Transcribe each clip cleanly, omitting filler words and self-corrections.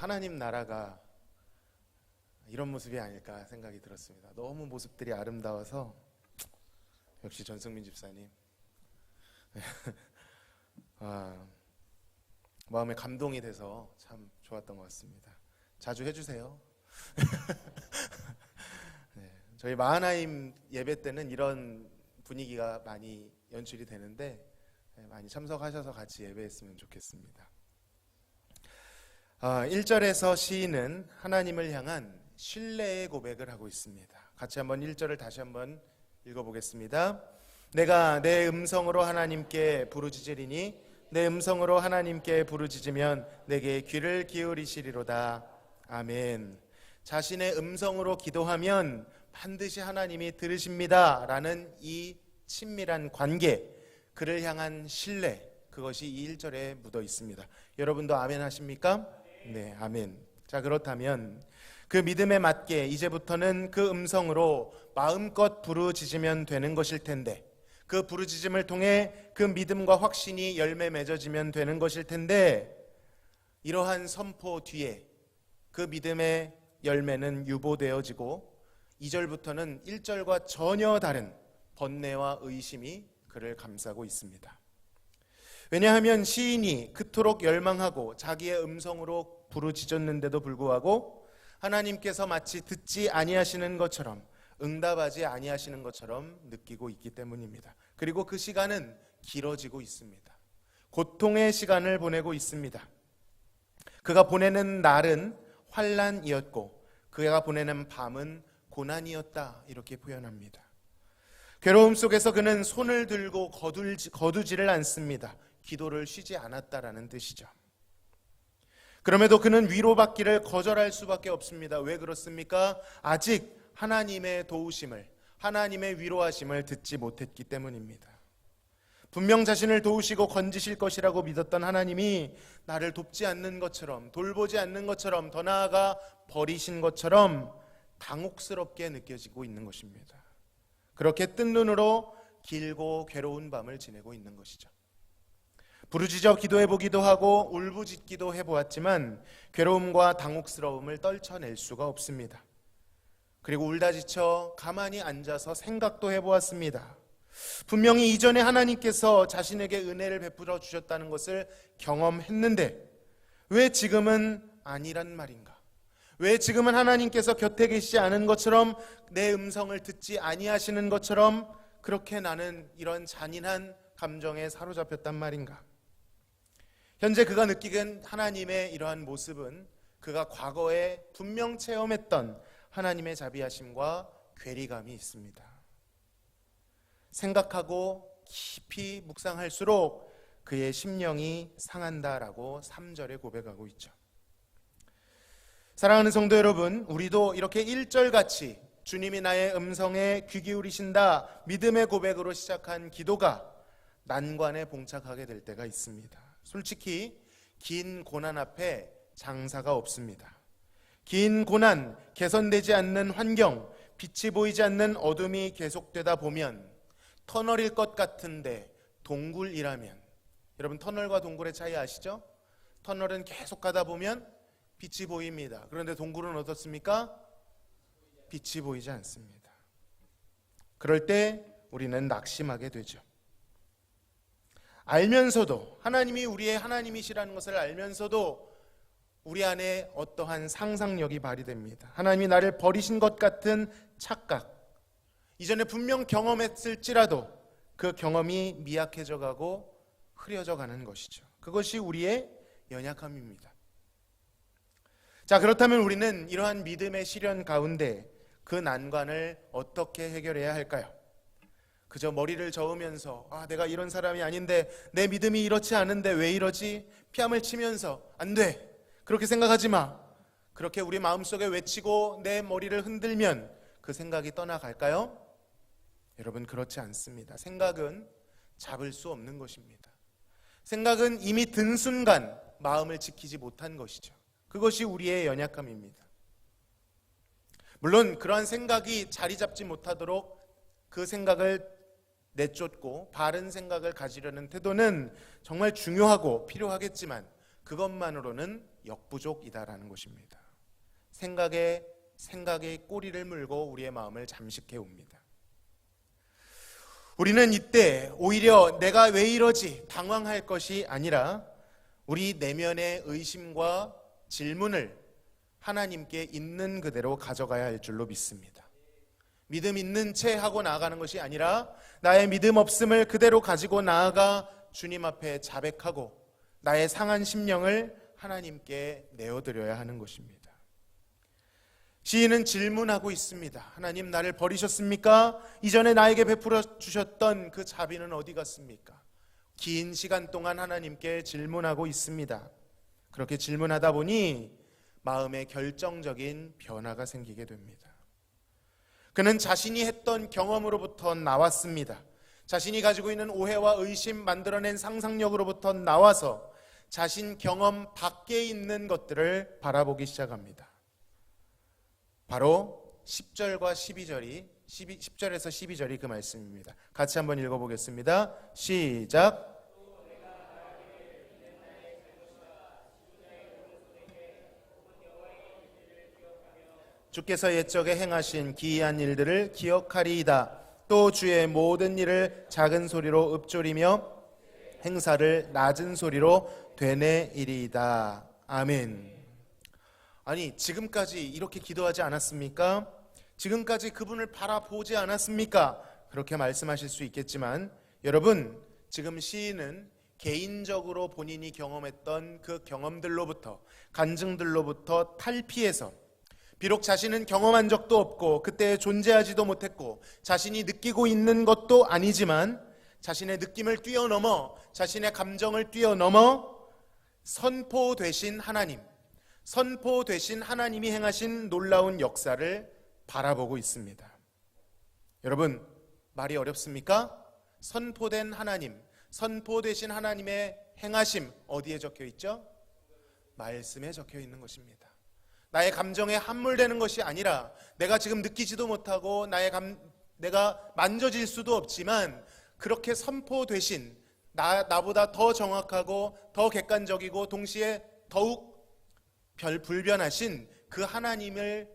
하나님 나라가 이런 모습이 아닐까 생각이 들었습니다. 너무 모습들이 아름다워서 역시 전승민 집사님 마음에 감동이 돼서 참 좋았던 것 같습니다. 자주 해주세요. 네, 저희 마하나임 예배 때는 이런 분위기가 많이 연출이 되는데 많이 참석하셔서 같이 예배했으면 좋겠습니다. 1절에서 시인은 하나님을 향한 신뢰의 고백을 하고 있습니다. 같이 한번 1절을 다시 한번 읽어보겠습니다. 내가 내 음성으로 하나님께 부르짖으리니 내 음성으로 하나님께 부르짖으면 내게 귀를 기울이시리로다. 아멘. 자신의 음성으로 기도하면 반드시 하나님이 들으십니다 라는 이 친밀한 관계, 그를 향한 신뢰, 그것이 이 1절에 묻어 있습니다. 여러분도 아멘 하십니까? 네, 아멘. 자, 그렇다면 그 믿음에 맞게 이제부터는 그 음성으로 마음껏 부르짖으면 되는 것일 텐데, 그 부르짖음을 통해 그 믿음과 확신이 열매 맺어지면 되는 것일 텐데, 이러한 선포 뒤에 그 믿음의 열매는 유보되어지고 2절부터는 1절과 전혀 다른 번뇌와 의심이 그를 감싸고 있습니다. 왜냐하면 시인이 그토록 열망하고 자기의 음성으로 부르짖었는데도 불구하고 하나님께서 마치 듣지 아니하시는 것처럼, 응답하지 아니하시는 것처럼 느끼고 있기 때문입니다. 그리고 그 시간은 길어지고 있습니다. 고통의 시간을 보내고 있습니다. 그가 보내는 날은 환난이었고 그가 보내는 밤은 고난이었다, 이렇게 표현합니다. 괴로움 속에서 그는 손을 들고 거두지를 않습니다. 기도를 쉬지 않았다라는 뜻이죠. 그럼에도 그는 위로받기를 거절할 수밖에 없습니다. 왜 그렇습니까? 아직 하나님의 도우심을, 하나님의 위로하심을 듣지 못했기 때문입니다. 분명 자신을 도우시고 건지실 것이라고 믿었던 하나님이 나를 돕지 않는 것처럼, 돌보지 않는 것처럼, 더 나아가 버리신 것처럼 당혹스럽게 느껴지고 있는 것입니다. 그렇게 뜬 눈으로 길고 괴로운 밤을 지내고 있는 것이죠. 부르짖어 기도해보기도 하고 울부짖기도 해보았지만 괴로움과 당혹스러움을 떨쳐낼 수가 없습니다. 그리고 울다 지쳐 가만히 앉아서 생각도 해보았습니다. 분명히 이전에 하나님께서 자신에게 은혜를 베풀어 주셨다는 것을 경험했는데 왜 지금은 아니란 말인가? 왜 지금은 하나님께서 곁에 계시지 않은 것처럼, 내 음성을 듣지 아니하시는 것처럼 그렇게 나는 이런 잔인한 감정에 사로잡혔단 말인가? 현재 그가 느끼는 하나님의 이러한 모습은 그가 과거에 분명 체험했던 하나님의 자비하심과 괴리감이 있습니다. 생각하고 깊이 묵상할수록 그의 심령이 상한다라고 3절에 고백하고 있죠. 사랑하는 성도 여러분, 우리도 이렇게 1절같이 주님이 나의 음성에 귀 기울이신다 믿음의 고백으로 시작한 기도가 난관에 봉착하게 될 때가 있습니다. 솔직히 긴 고난 앞에 장사가 없습니다. 긴 고난, 개선되지 않는 환경, 빛이 보이지 않는 어둠이 계속되다 보면 터널일 것 같은데 동굴이라면, 여러분 터널과 동굴의 차이 아시죠? 터널은 계속 가다 보면 빛이 보입니다. 그런데 동굴은 어떻습니까? 빛이 보이지 않습니다. 그럴 때 우리는 낙심하게 되죠. 알면서도, 하나님이 우리의 하나님이시라는 것을 알면서도 우리 안에 어떠한 상상력이 발휘됩니다. 하나님이 나를 버리신 것 같은 착각, 이전에 분명 경험했을지라도 그 경험이 미약해져 가고 흐려져 가는 것이죠. 그것이 우리의 연약함입니다. 자, 그렇다면 우리는 이러한 믿음의 시련 가운데 그 난관을 어떻게 해결해야 할까요? 그저 머리를 저으면서 내가 이런 사람이 아닌데, 내 믿음이 이렇지 않은데 왜 이러지? 피함을 치면서 안 돼, 그렇게 생각하지 마, 그렇게 우리 마음속에 외치고 내 머리를 흔들면 그 생각이 떠나갈까요? 여러분, 그렇지 않습니다. 생각은 잡을 수 없는 것입니다. 생각은 이미 든 순간 마음을 지키지 못한 것이죠. 그것이 우리의 연약함입니다. 물론 그러한 생각이 자리 잡지 못하도록 그 생각을 내쫓고 바른 생각을 가지려는 태도는 정말 중요하고 필요하겠지만, 그것만으로는 역부족이다라는 것입니다. 생각에 꼬리를 물고 우리의 마음을 잠식해 옵니다. 우리는 이때 오히려 내가 왜 이러지 당황할 것이 아니라 우리 내면의 의심과 질문을 하나님께 있는 그대로 가져가야 할 줄로 믿습니다. 믿음 있는 채 하고 나아가는 것이 아니라 나의 믿음 없음을 그대로 가지고 나아가 주님 앞에 자백하고 나의 상한 심령을 하나님께 내어드려야 하는 것입니다. 시인은 질문하고 있습니다. 하나님, 나를 버리셨습니까? 이전에 나에게 베풀어 주셨던 그 자비는 어디 갔습니까? 긴 시간 동안 하나님께 질문하고 있습니다. 그렇게 질문하다 보니 마음에 결정적인 변화가 생기게 됩니다. 그는 자신이 했던 경험으로부터 나왔습니다. 자신이 가지고 있는 오해와 의심, 만들어낸 상상력으로부터 나와서 자신 경험 밖에 있는 것들을 바라보기 시작합니다. 바로 10절과 12절이 10절에서 12절이 그 말씀입니다. 같이 한번 읽어보겠습니다. 시작. 주께서 옛적에 행하신 기이한 일들을 기억하리이다. 또 주의 모든 일을 작은 소리로 읊조리며 행사를 낮은 소리로 되뇌이리이다. 아멘. 아니, 지금까지 이렇게 기도하지 않았습니까? 지금까지 그분을 바라보지 않았습니까? 그렇게 말씀하실 수 있겠지만 여러분, 지금 시인은 개인적으로 본인이 경험했던 그 경험들로부터, 간증들로부터 탈피해서 비록 자신은 경험한 적도 없고 그때 존재하지도 못했고 자신이 느끼고 있는 것도 아니지만 자신의 느낌을 뛰어넘어, 자신의 감정을 뛰어넘어 선포되신 하나님, 선포되신 하나님이 행하신 놀라운 역사를 바라보고 있습니다. 여러분, 말이 어렵습니까? 선포된 하나님, 선포되신 하나님의 행하심 어디에 적혀 있죠? 말씀에 적혀 있는 것입니다. 나의 감정에 함몰되는 것이 아니라 내가 지금 느끼지도 못하고 내가 만져질 수도 없지만 그렇게 선포되신 나보다 더 정확하고 더 객관적이고 동시에 더욱 불변하신 그 하나님을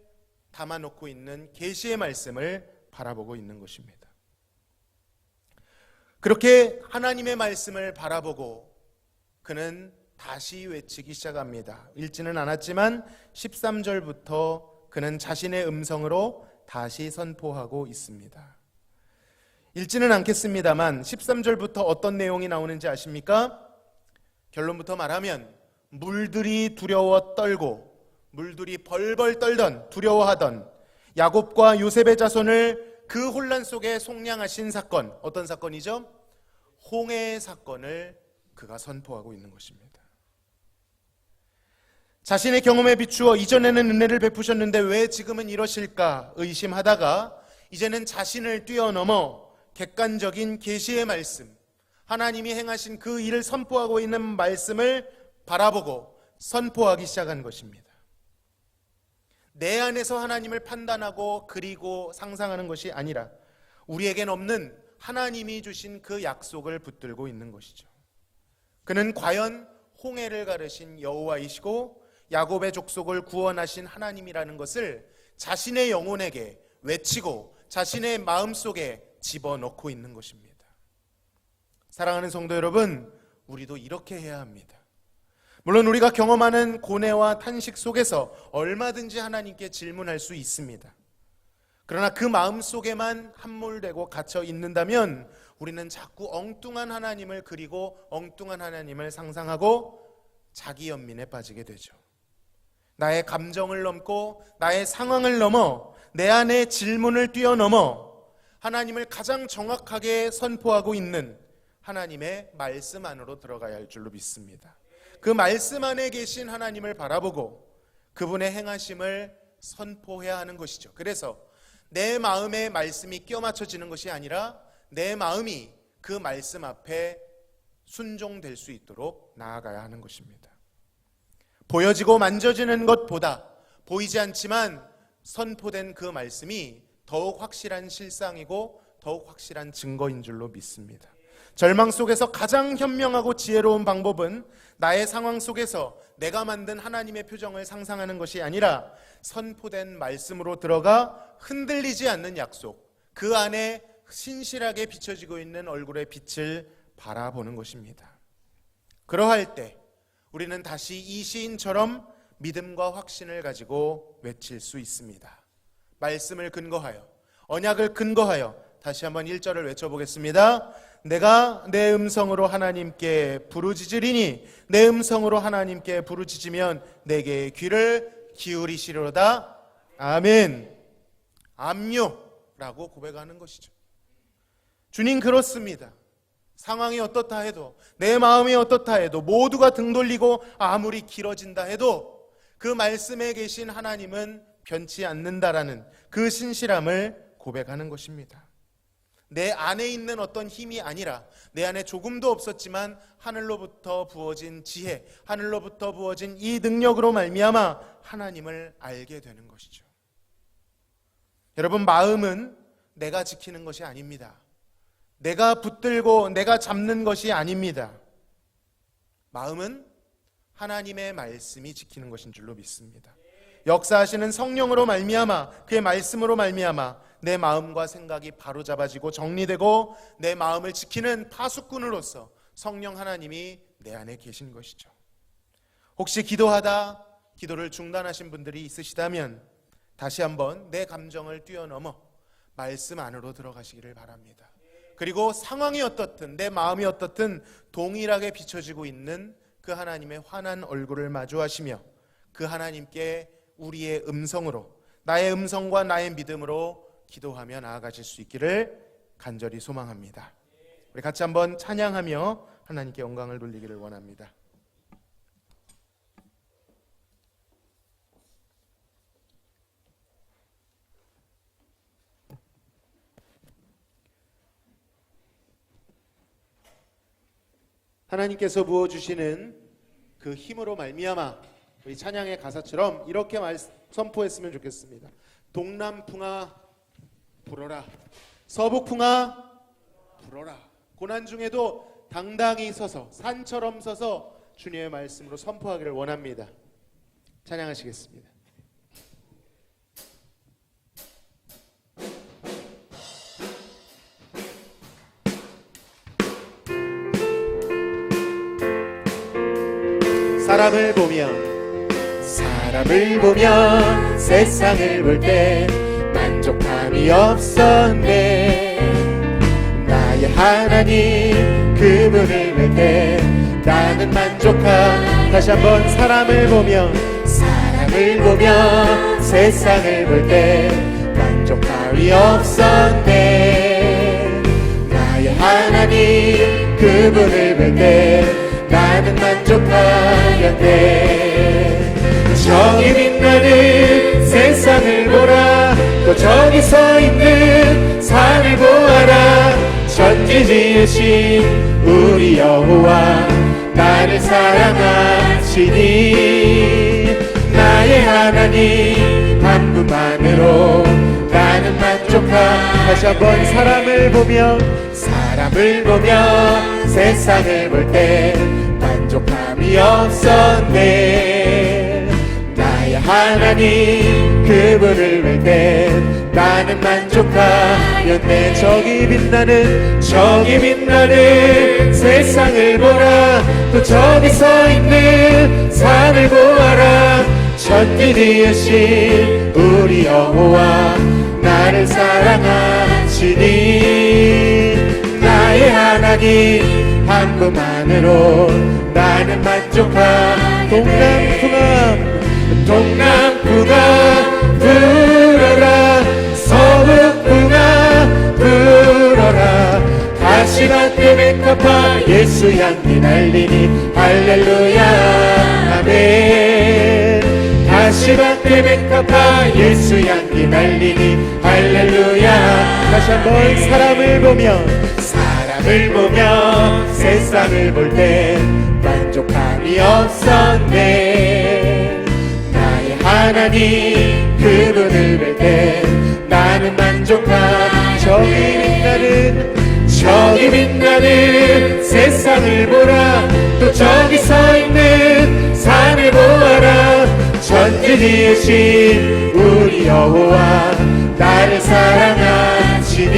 담아놓고 있는 계시의 말씀을 바라보고 있는 것입니다. 그렇게 하나님의 말씀을 바라보고 그는 다시 외치기 시작합니다. 읽지는 않았지만 13절부터 그는 자신의 음성으로 다시 선포하고 있습니다. 읽지는 않겠습니다만 13절부터 어떤 내용이 나오는지 아십니까? 결론부터 말하면 물들이 두려워 떨고 물들이 벌벌 떨던, 두려워하던 야곱과 요셉의 자손을 그 혼란 속에 속량하신 사건, 어떤 사건이죠? 홍해의 사건을 그가 선포하고 있는 것입니다. 자신의 경험에 비추어 이전에는 은혜를 베푸셨는데 왜 지금은 이러실까 의심하다가 이제는 자신을 뛰어넘어 객관적인 계시의 말씀, 하나님이 행하신 그 일을 선포하고 있는 말씀을 바라보고 선포하기 시작한 것입니다. 내 안에서 하나님을 판단하고 그리고 상상하는 것이 아니라 우리에겐 없는 하나님이 주신 그 약속을 붙들고 있는 것이죠. 그는 과연 홍해를 가르신 여호와이시고 야곱의 족속을 구원하신 하나님이라는 것을 자신의 영혼에게 외치고 자신의 마음속에 집어넣고 있는 것입니다. 사랑하는 성도 여러분, 우리도 이렇게 해야 합니다. 물론 우리가 경험하는 고뇌와 탄식 속에서 얼마든지 하나님께 질문할 수 있습니다. 그러나 그 마음속에만 함몰되고 갇혀 있는다면 우리는 자꾸 엉뚱한 하나님을 그리고 엉뚱한 하나님을 상상하고 자기 연민에 빠지게 되죠. 나의 감정을 넘고 나의 상황을 넘어 내 안의 질문을 뛰어넘어 하나님을 가장 정확하게 선포하고 있는 하나님의 말씀 안으로 들어가야 할 줄로 믿습니다. 그 말씀 안에 계신 하나님을 바라보고 그분의 행하심을 선포해야 하는 것이죠. 그래서 내 마음에 말씀이 끼워 맞춰지는 것이 아니라 내 마음이 그 말씀 앞에 순종될 수 있도록 나아가야 하는 것입니다. 보여지고 만져지는 것보다 보이지 않지만 선포된 그 말씀이 더욱 확실한 실상이고 더욱 확실한 증거인 줄로 믿습니다. 절망 속에서 가장 현명하고 지혜로운 방법은 나의 상황 속에서 내가 만든 하나님의 표정을 상상하는 것이 아니라 선포된 말씀으로 들어가 흔들리지 않는 약속, 그 안에 신실하게 비춰지고 있는 얼굴의 빛을 바라보는 것입니다. 그러할 때 우리는 다시 이 시인처럼 믿음과 확신을 가지고 외칠 수 있습니다. 말씀을 근거하여, 언약을 근거하여 다시 한번 1절을 외쳐보겠습니다. 내가 내 음성으로 하나님께 부르짖으리니 내 음성으로 하나님께 부르짖으면 내게 귀를 기울이시리로다. 아멘. 압류라고 고백하는 것이죠. 주님, 그렇습니다. 상황이 어떻다 해도, 내 마음이 어떻다 해도, 모두가 등 돌리고 아무리 길어진다 해도 그 말씀에 계신 하나님은 변치 않는다라는 그 신실함을 고백하는 것입니다. 내 안에 있는 어떤 힘이 아니라 내 안에 조금도 없었지만 하늘로부터 부어진 지혜, 하늘로부터 부어진 이 능력으로 말미암아 하나님을 알게 되는 것이죠. 여러분, 마음은 내가 지키는 것이 아닙니다. 내가 붙들고 내가 잡는 것이 아닙니다. 마음은 하나님의 말씀이 지키는 것인 줄로 믿습니다. 역사하시는 성령으로 말미암아, 그의 말씀으로 말미암아 내 마음과 생각이 바로잡아지고 정리되고 내 마음을 지키는 파수꾼으로서 성령 하나님이 내 안에 계신 것이죠. 혹시 기도하다 기도를 중단하신 분들이 있으시다면 다시 한번 내 감정을 뛰어넘어 말씀 안으로 들어가시기를 바랍니다. 그리고 상황이 어떻든 내 마음이 어떻든 동일하게 비춰지고 있는 그 하나님의 환한 얼굴을 마주하시며 그 하나님께 우리의 음성으로, 나의 음성과 나의 믿음으로 기도하며 나아가실 수 있기를 간절히 소망합니다. 우리 같이 한번 찬양하며 하나님께 영광을 돌리기를 원합니다. 하나님께서 부어주시는 그 힘으로 말미암아 우리 찬양의 가사처럼 이렇게 선포했으면 좋겠습니다. 동남풍아 불어라, 서북풍아 불어라. 고난 중에도 당당히 서서, 산처럼 서서 주님의 말씀으로 선포하기를 원합니다. 찬양하시겠습니다. 사람을 보며 세상을 볼 때 만족함이 없었네. 나의 하나님 그분을 볼 때 나는 만족함. 다시 한번 사람을 보며 세상을 볼 때 만족함이 없었네. 나의 하나님 그분을 볼 때 나는 만족하였네. 저기 빛나는 세상을 보라, 또 저기 서 있는 산을 보아라. 천지 지으신 우리 여호와 나를 사랑하시니 나의 하나님 한 분만으로 나는 만족하. 다시 한번 사람을 보며 세상을 볼 때 만족함이 없었네. 나의 하나님 그분을 볼 때 나는 만족하였네. 저기 빛나는 세상을 보라, 또 저기 서 있는 산을 보아라. 천지 지으신 우리 여호와 나를 사랑하시니 나의 하나님 한 분만으로 나는 만족하. 동남풍아 불어라, 서북풍아 불어라. 가시밭에 백합화 예수 향기 날리니 할렐루야 아멘. 가시밭에 백합화 예수 향기 날리니 할렐루야. 다시 한번 사람을 보며 세상을 볼 때 만족함이 없었네. 나의 하나님 그분을 볼 때 나는 만족함. 저기 빛나는 세상을 보라. 또 저기 서 있는 산을 보아라. 천지 지으신 우리 여호와 나를 사랑하시니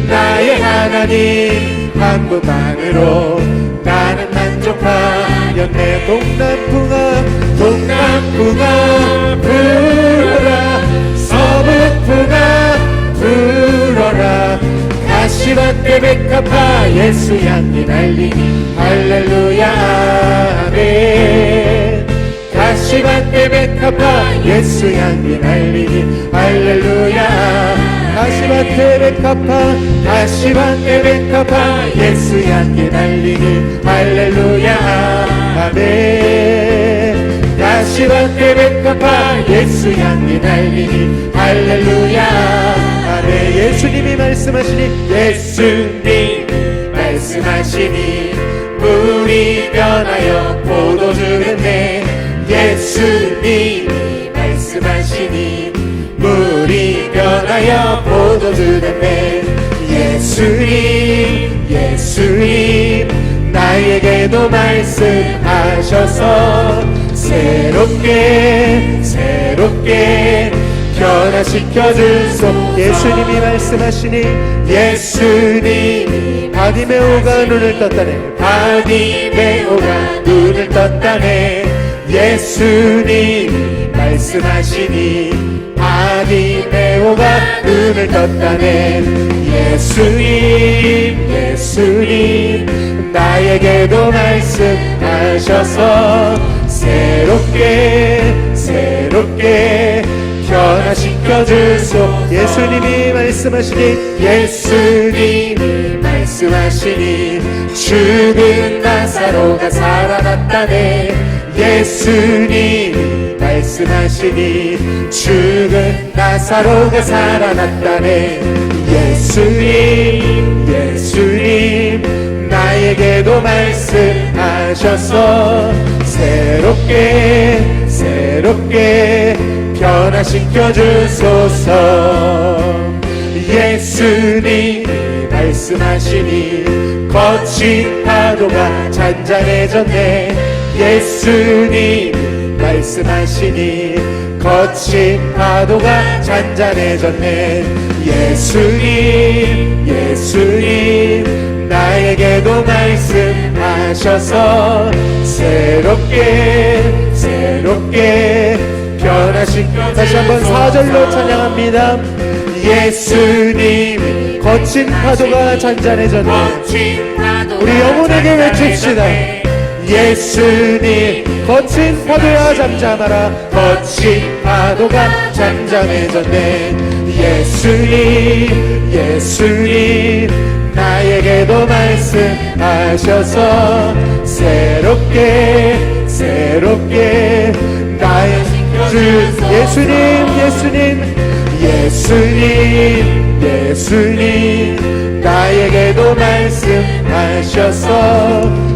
나의 하나님 한 분만으로 나는 만족하였네. 동남풍아 동남풍아 불어라. 서북풍아 불어라. 가시밭에 백합화 예수 향기 날리니 할렐루야 아멘. 가시밭에 백합화 예수 향기 날리니 할렐루야. 가시밭에 백합화 가시밭에 백합화 예수 향기 날리니 할렐루야 아멘. 가시밭에 백합화 예수 향기 날리니 할렐루야 아멘. 예수님이 말씀하시니 예수님이 말씀하시니 물이 변하여 포도주는 내. 예수님이 말씀하시니 물이 변하여 포도주는 내. 예수님 예수님 나에게도 말씀하셔서 새롭게 새롭게 변화시켜 주소. 예수님이 말씀하시니 예수님이 바디메오가 눈을 떴다네. 바디메오가 눈을 떴다네. 예수님이 말씀하시니 바디메오가 눈을 떴다네. 예수님 예수님 나에게도 말씀하셔서 새롭게 새롭게 변화시켜 주소. 예수님이 말씀하시니 예수님이 말씀하시니 죽은 나사로가 살아났다네. 예수님이 말씀하시니 죽은 나사로가 살아났다네. 예수님 예수님 나에게도 말씀하셔서 새롭게 새롭게 변화시켜 주소서. 예수님이 말씀하시니 거친 파도가 잔잔해졌네. 예수님이 말씀하시니 거친 파도가 잔잔해졌네. 예수님 예수님 나에게도 말씀하셔서 새롭게 새롭게 변화시켜. 다시 한번 4절로 찬양합니다. 예수님 거친 파도가 잔잔해졌네. 우리 영혼에게 외칩시다. 예수님 거친 파도야 잠잠하라. 거친 파도가 잠잠해졌네. 예수님 예수님 나에게도 말씀하셔서 새롭게 새롭게 나의 주. 예수님 예수님 예수님 예수님 나에게도 말씀하셔서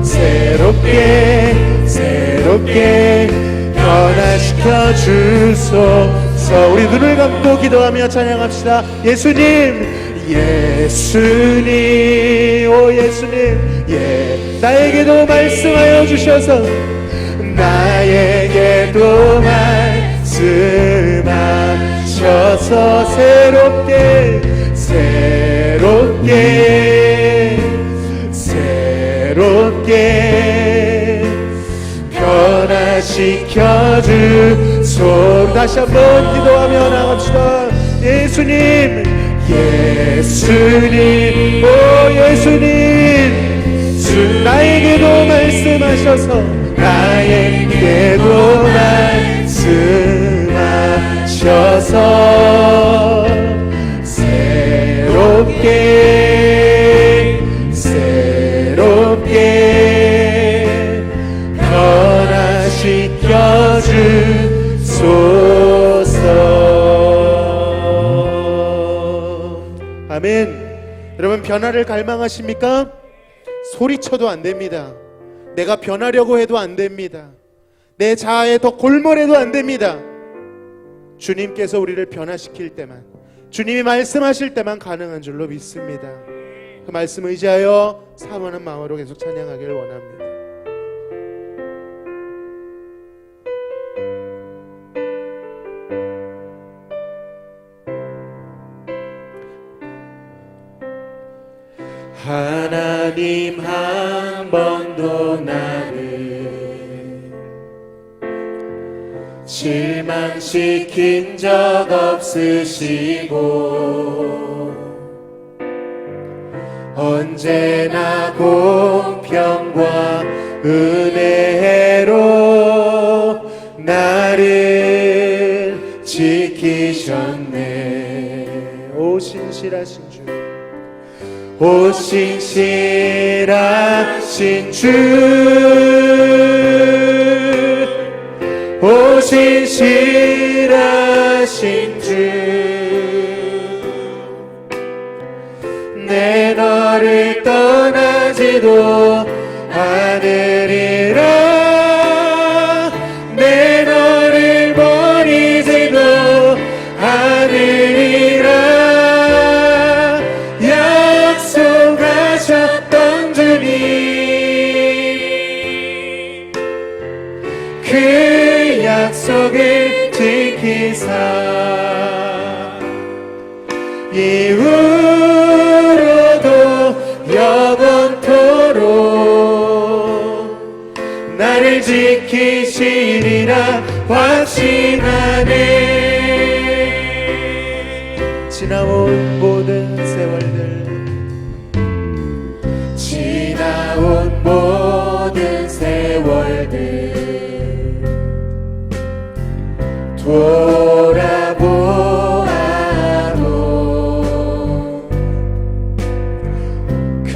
새롭게 새롭게 변화시켜 주소서. 우리 눈을 감고 기도하며 찬양합시다. 예수님 예수님 오 예수님 나에게도 말씀하여 주셔서 나에게도 말씀하셔서 새롭게 새롭게 새롭게 변화시켜 주소. 다시 한번 기도하며 나갑시다. 예수님 예수님 오 예수님 나에게도 말씀하셔서 나에게도 말씀하셔서 새롭게 새롭게 변화시켜 주소서. 아멘. 여러분 변화를 갈망하십니까? 소리쳐도 안 됩니다. 내가 변하려고 해도 안 됩니다. 내 자아에 더 골몰해도 안 됩니다. 주님께서 우리를 변화시킬 때만, 주님이 말씀하실 때만 가능한 줄로 믿습니다. 그 말씀 의지하여 사모하는 마음으로 계속 찬양하길 원합니다. 하나님 한 번도 나를 실망시킨 적 없으시고 언제나 공평과 은혜로 나를 지키셨네. 오 신실하신 주, 오 신실하신 주, 오 신실하신 주, 내 너를 떠나지도 않으리라. 내 너를 버리지도 않으리라. 약속하셨던 주님, 그 약속을 지키사 이후로도 영원토록 나를 지키시리라 확신하네. 지나온 모든 세월들, 지나온 모든 세월들 돌아보아도 그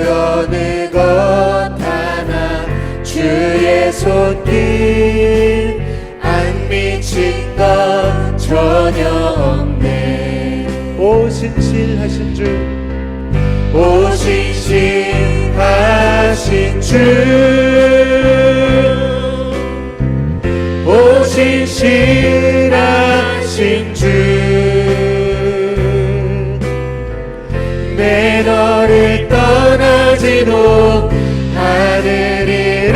어느 것 하나 주의 손길 안 미친 것 전혀 없네. 오 신실하신 주, 오 신실하신 주, 오 신실하신 주, 내 너를 떠나지도 않으리라.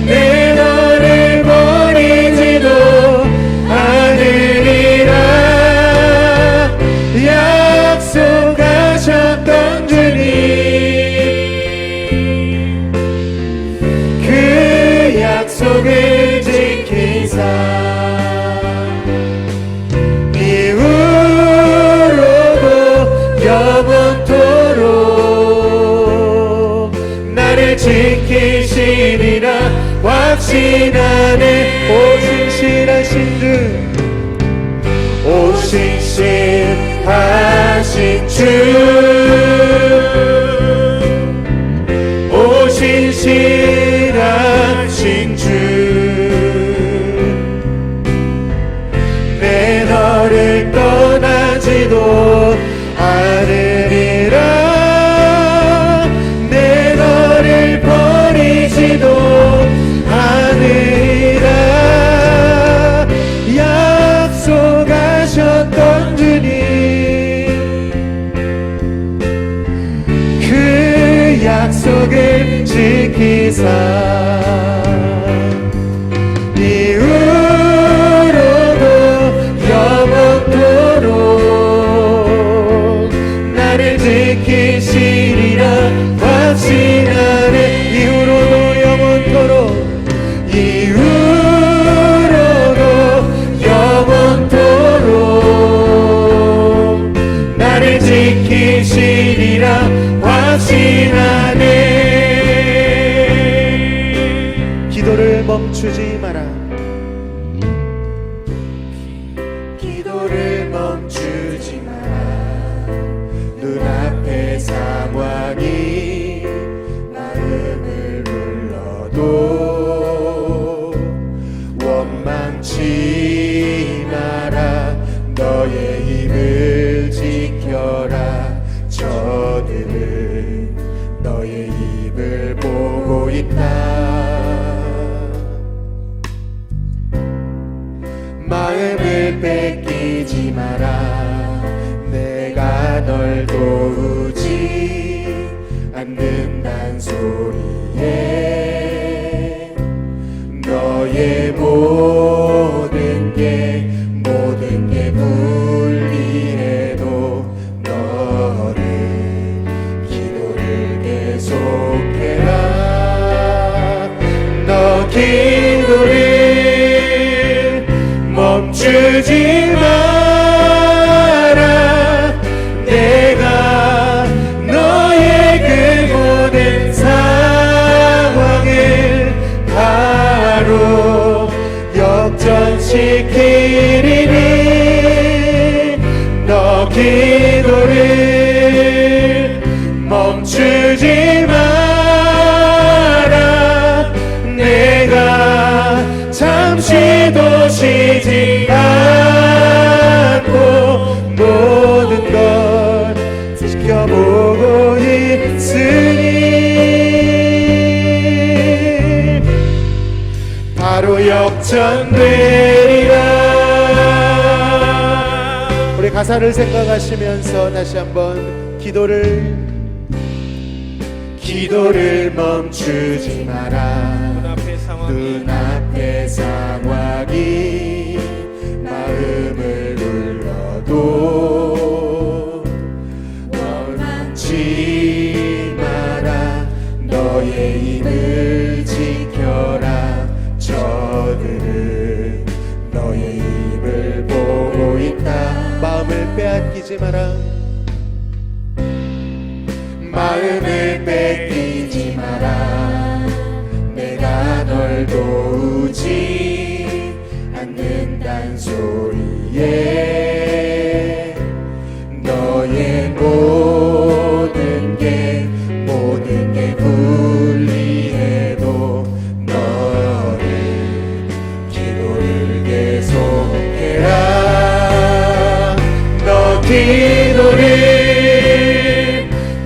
내 너를 버리지도 않으리라. 약속하셨던 주님, 그 약속을 지키사 이후로도 영원토록 나를 지키시리라 확신하네. 오 신실하신 주, 오 신실하신 주, 오 신실하신 주, 내 너를 떠나지도 않으리라. 내 너를 버리지도 않으리라. 약속하셨던 주님, 그 약속을 지키사 이후로도 영원토록 나를 지키시리라 확신하네. 이후로도 영원토록, 이후로도 영원토록 나를 지키시리라 확신하네. 기도를 멈추지 마라. 기도를 멈추지 마라. 눈앞의 상황이 마음을 눌러도 원망치 마라. 너의 힘을 지켜라. 저들은 너의 입을 보고 있다. 마음을 마음을 뺏기지 마라. 내가 널 도우지 않는단 소리에 너의 모든 게 불리해도 너를 기도를 계속해라. 너 기도를 멈추지 마라. 내가 너의 그 모든 상황을 바로 역전시키리니 너 기도를 멈추지 마라. 내가 잠시도 쉬지 않고 모든 걸 지켜보고 있으니 바로 역전되리라. 우리 가사를 생각하시면서 다시 한번 기도를 멈추지 마라. 눈앞의 상황이 마음을 눌러도 원망치 마라. 너의 입을 지켜라. 저들은 너의 입을 보고 있다. 마음을 빼앗기지 마라. 마음을 뺏기지 마라. 내가 널 도우지 않는단 소리에 너의 모든 게 불리해도 너를 기도를 계속해라. 너 기도를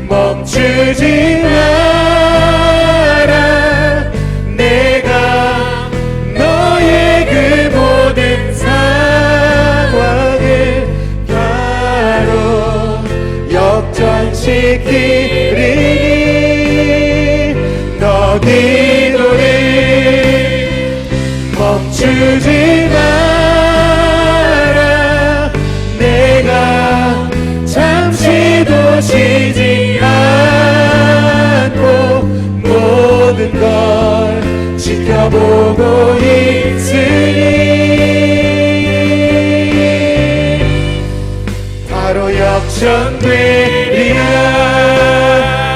멈추지 마라. 내가 너의 그 모든 상황을 바로 역전시키리니 너 기도를 멈추지 마라. 내가 잠시도 쉬지 않고 모든 걸 지켜보고 있으니 바로 역전되리라.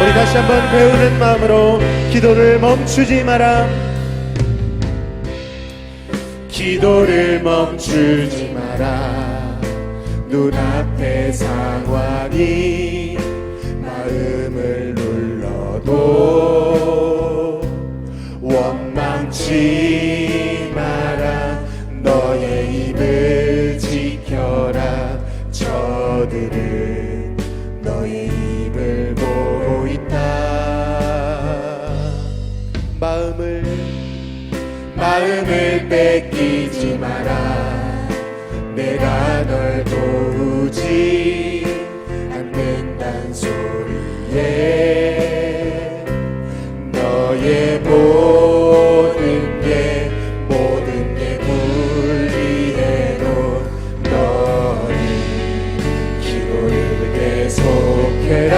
우리 다시 한번 배우는 마음으로 기도를 멈추지 마라. 기도를 멈추지 마라. 눈앞의 상황이 마음을 눌러도 원망치 마라. 너의 입을 지켜라. 저들은 너의 입을 보고 있다. 마음을 뺏기지 마라. 내가 널 도우지 않는단 소리에 너의 모든 게 불리해도 너를 기도를 계속해라.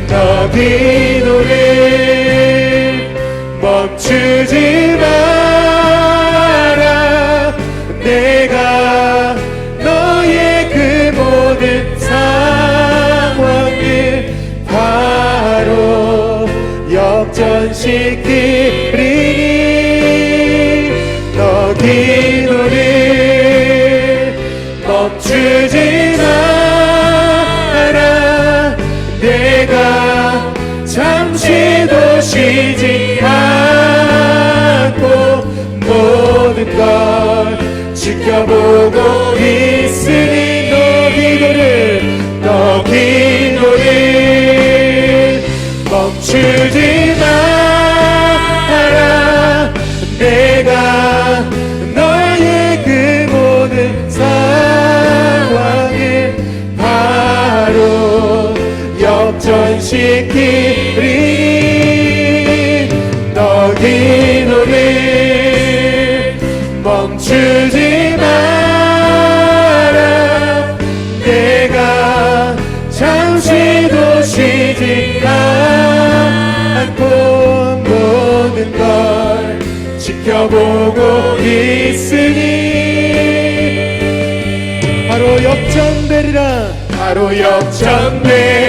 너 기도를 멈추지 마라. 내가 너의 그 모든 상황을 바로 역전시키리니 너 기도를 멈추지 마라. 내가 잠시도 쉬지 않고 모든 걸 지켜보고 있으니 너 기도를 멈추지 마라. 내가 너의 그 멈추지 마라. 내가 잠시도 쉬지 않고 모든 걸 지켜보고 있으니 바로 역전되리라. 바로 역전되리라.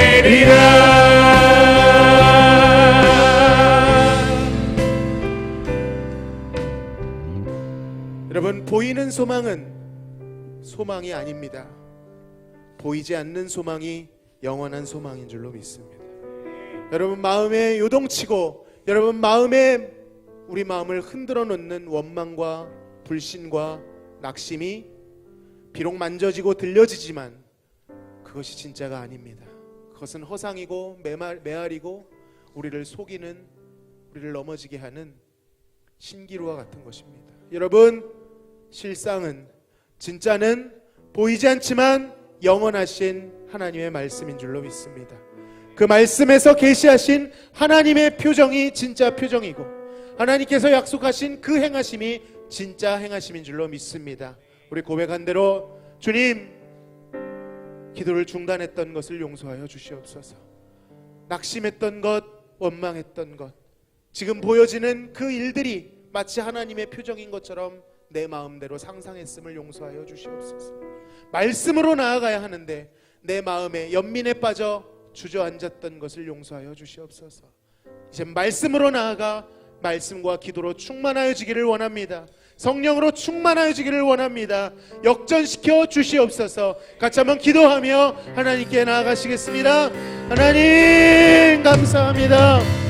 여러분, 보이는 소망은 소망이 아닙니다. 보이지 않는 소망이 영원한 소망인 줄로 믿습니다. 여러분 마음에 요동치고 여러분 마음에 우리 마음을 흔들어 놓는 원망과 불신과 낙심이 비록 만져지고 들려지지만 그것이 진짜가 아닙니다. 그것은 허상이고 메아리고 우리를 속이는, 우리를 넘어지게 하는 신기루와 같은 것입니다. 여러분, 실상은, 진짜는 보이지 않지만 영원하신 하나님의 말씀인 줄로 믿습니다. 그 말씀에서 계시하신 하나님의 표정이 진짜 표정이고 하나님께서 약속하신 그 행하심이 진짜 행하심인 줄로 믿습니다. 우리 고백한 대로 주님, 기도를 중단했던 것을 용서하여 주시옵소서. 낙심했던 것, 원망했던 것, 지금 보여지는 그 일들이 마치 하나님의 표정인 것처럼 내 마음대로 상상했음을 용서하여 주시옵소서. 말씀으로 나아가야 하는데 내 마음에 연민에 빠져 주저앉았던 것을 용서하여 주시옵소서. 이제 말씀으로 나아가 말씀과 기도로 충만하여지기를 원합니다. 성령으로 충만하여지기를 원합니다. 역전시켜 주시옵소서. 같이 한번 기도하며 하나님께 나아가시겠습니다. 하나님 감사합니다.